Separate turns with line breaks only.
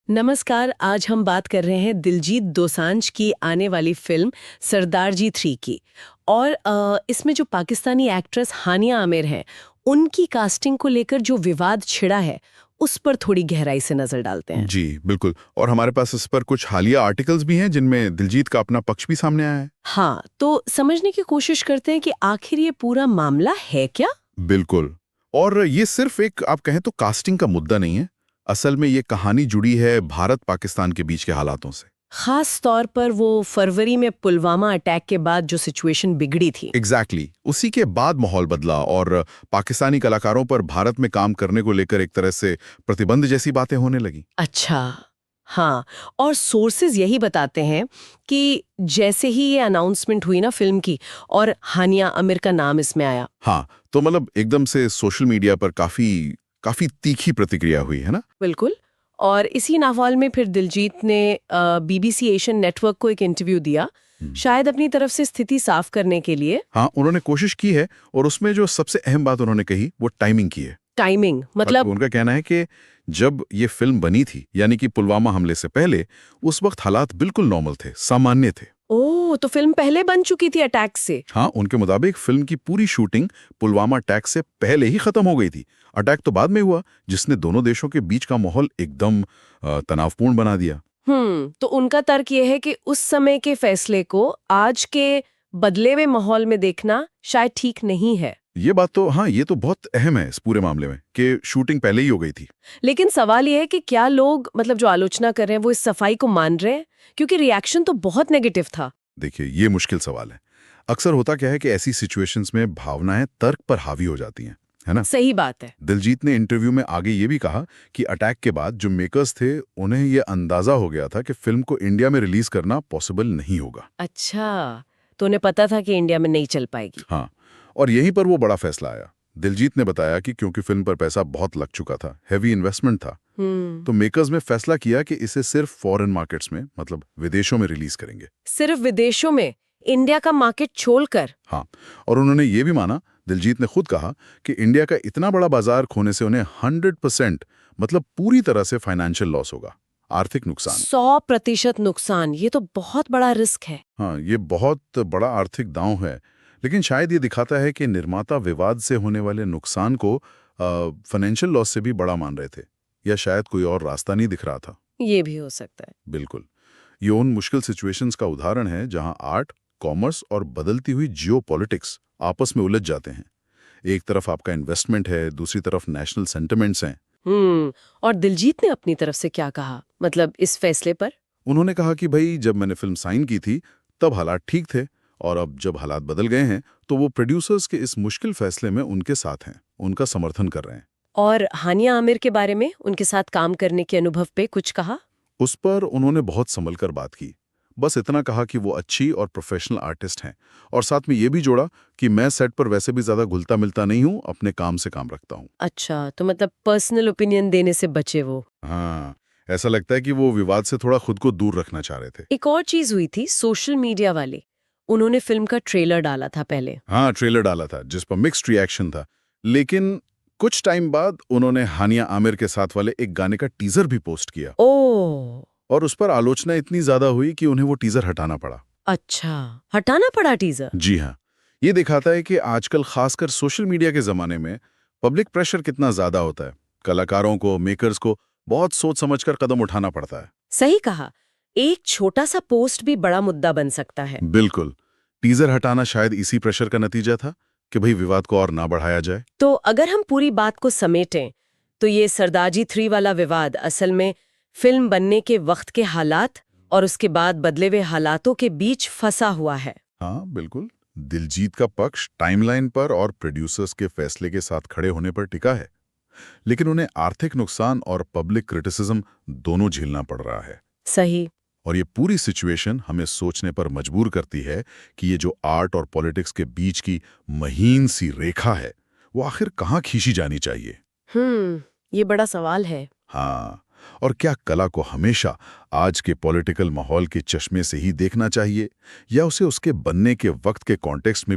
नमस्कार। आज हम बात कर रहे हैं दिलजीत दोसांझ की आने वाली फिल्म सरदार जी 3 की। और इसमें जो पाकिस्तानी एक्ट्रेस हानिया आमिर है, उनकी कास्टिंग को लेकर जो विवाद छिड़ा है, उस पर थोड़ी गहराई से नजर डालते हैं।
जी, बिल्कुल। और हमारे पास इस पर कुछ हालिया आर्टिकल्स भी हैं जिनमें दिलजीत का अपना पक्ष भी सामने आया है।
हाँ, तो समझने की कोशिश करते हैं कि आखिर ये पूरा मामला है क्या।
बिल्कुल। और ये सिर्फ एक आप कहें तो कास्टिंग का मुद्दा नहीं है। असल में ये कहानी जुड़ी है भारत-पाकिस्तान के बीच के हालातों से।
खास तौर पर वो फरवरी में पुलवामा अटैक के बाद जो सिचुएशन बिगड़ी थी।
एग्जैक्टली उसी के बाद माहौल बदला और पाकिस्तानी कलाकारों पर भारत में काम करने को लेकर एक तरह से प्रतिबंध जैसी बातें होने लगी।
अच्छा, हाँ। और सोर्सेज यही बताते हैं कि जैसे ही ये अनाउंसमेंट हुई ना फिल्म की और हानिया आमिर का नाम इसमें आया।
हाँ, तो मतलब एकदम से सोशल मीडिया पर काफी काफी तीखी प्रतिक्रिया हुई है ना।
बिल्कुल। और इसी माहौल में फिर दिलजीत ने बीबीसी एशियन नेटवर्क को एक इंटरव्यू दिया, शायद अपनी तरफ से स्थिति साफ करने के लिए।
हाँ, उन्होंने कोशिश की है और उसमें जो सबसे अहम बात उन्होंने कही वो टाइमिंग की है।
टाइमिंग मतलब
उनका कहना है कि जब ये फिल्म बनी थी, यानी कि पुलवामा हमले से पहले, उस वक्त हालात बिल्कुल नॉर्मल थे, सामान्य थे।
ओह, तो फिल्म पहले बन चुकी थी अटैक से।
हाँ, उनके मुताबिक फिल्म की पूरी शूटिंग पुलवामा अटैक से पहले ही खत्म हो गई थी। अटैक तो बाद में हुआ, जिसने दोनों देशों के बीच का माहौल एकदम तनावपूर्ण बना दिया।
तो उनका तर्क ये है कि उस समय के फैसले को आज के बदले हुए माहौल में देखना शायद ठीक नहीं है।
ये बात तो हाँ, ये तो बहुत अहम है इस पूरे मामले में कि शूटिंग पहले ही हो गई थी।
लेकिन सवाल ये है कि क्या लोग मतलब जो आलोचना कर रहे हैं वो इस सफाई को मान रहे हैं, क्योंकि रिएक्शन तो बहुत नेगेटिव था।
देखिए, ये मुश्किल सवाल है। अक्सर होता क्या है कि ऐसी सिचुएशंस में भावनाएं तर्क पर हावी हो जाती हैं, है ना।
सही बात है।
दिलजीत ने इंटरव्यू में आगे ये भी कहा कि अटैक के बाद जो मेकर्स थे, उन्हें ये अंदाजा हो गया था कि फिल्म को इंडिया में रिलीज करना पॉसिबल नहीं होगा।
अच्छा, तो उन्हें पता था कि इंडिया में नहीं चल पाएगी।
हाँ, और यहीं पर वो बड़ा फैसला आया। दिलजीत ने बताया कि क्योंकि फिल्म पर पैसा बहुत लग चुका था, हैवी इन्वेस्टमेंट था, तो मेकर्स ने फैसला किया कि इसे सिर्फ फॉरेन मार्केट्स में, मतलब विदेशों में रिलीज करेंगे।
सिर्फ विदेशों में, इंडिया का मार्केट छोड़कर।
हाँ, और उन्होंने ये भी माना, दिलजीत ने खुद कहा कि इंडिया का इतना बड़ा बाजार खोने से उन्हें 100%, मतलब पूरी तरह से फाइनेंशियल लॉस होगा, आर्थिक नुकसान।
100% नुकसान, ये तो बहुत बड़ा रिस्क है।
हाँ, ये बहुत बड़ा आर्थिक दांव है। लेकिन शायद ये दिखाता है कि निर्माता विवाद से होने वाले नुकसान को फाइनेंशियल लॉस से भी बड़ा मान रहे थे, या शायद कोई और रास्ता नहीं दिख रहा था।
ये भी हो सकता है।
बिल्कुल। ये उन मुश्किल सिचुएशंस का उदाहरण है जहां आर्ट, कॉमर्स और बदलती हुई जियोपॉलिटिक्स आपस में उलझ जाते हैं। एक तरफ आपका इन्वेस्टमेंट है, दूसरी तरफ नेशनल सेंटिमेंट्स हैं।
और दिलजीत ने अपनी तरफ से क्या कहा, मतलब इस फैसले पर।
उन्होंने कहा कि भाई, जब मैंने फिल्म साइन की थी तब हालात ठीक थे, और अब जब हालात बदल गए हैं तो वो प्रोड्यूसर्स के इस मुश्किल फैसले में उनके साथ हैं, उनका समर्थन कर रहे हैं।
और हानिया आमिर के बारे में, उनके साथ काम करने के अनुभव पे कुछ कहा।
उस पर उन्होंने बहुत संभल कर बात की। बस इतना कहा कि वो अच्छी और प्रोफेशनल आर्टिस्ट हैं, और साथ में ये भी जोड़ा कि मैं सेट पर वैसे भी ज्यादा घुलता मिलता नहीं हूँ, अपने काम से काम रखता हूँ।
अच्छा, तो मतलब पर्सनल ओपिनियन देने से बचे वो।
हाँ, ऐसा लगता है कि वो विवाद से थोड़ा खुद को दूर रखना चाह रहे थे।
एक और चीज हुई थी, सोशल मीडिया वाले, उन्होंने फिल्म का ट्रेलर डाला था पहले।
हाँ, ट्रेलर डाला था जिस पर मिक्स्ड रिएक्शन था, लेकिन कुछ टाइम बाद उन्होंने हानिया आमिर के साथ वाले एक गाने का टीजर भी पोस्ट किया,
ओह,
और उस पर आलोचना इतनी ज्यादा हुई कि उन्हें वो टीजर हटाना पड़ा।
अच्छा, हटाना पड़ा टीजर।
जी हाँ, ये दिखाता है कि आजकल खासकर सोशल मीडिया के जमाने में पब्लिक प्रेशर कितना ज्यादा होता है। कलाकारों को, मेकर्स को बहुत सोच समझकर कदम उठाना पड़ता है।
सही कहा, एक छोटा सा पोस्ट भी बड़ा मुद्दा बन सकता है।
बिल्कुल। टीजर हटाना शायद इसी प्रेशर का नतीजा था कि भाई विवाद को और ना बढ़ाया जाए।
तो अगर हम पूरी बात को समेटें, तो ये सरदार जी 3 वाला विवाद असल में फिल्म बनने के वक्त के हालात और उसके बाद बदले हुए हालातों के बीच फंसा हुआ है।
हाँ, बिल्कुल। दिलजीत का पक्ष टाइमलाइन पर और प्रोड्यूसर्स के फैसले के साथ खड़े होने पर टिका है, लेकिन उन्हें आर्थिक नुकसान और पब्लिक क्रिटिसिज्म दोनों झेलना पड़ रहा है।
सही।
और ये पूरी सिचुएशन हमें सोचने पर मजबूर करती है कि ये जो आर्ट और पॉलिटिक्स के बीच की महीन सी रेखा है, वो आखिर कहाँ खींची जानी चाहिए।
ये बड़ा सवाल है।
हाँ, और क्या कला को हमेशा आज के पॉलिटिकल माहौल के चश्मे से ही देखना चाहिए, या उसे उसके बनने के वक्त के कॉन्टेक्स्ट में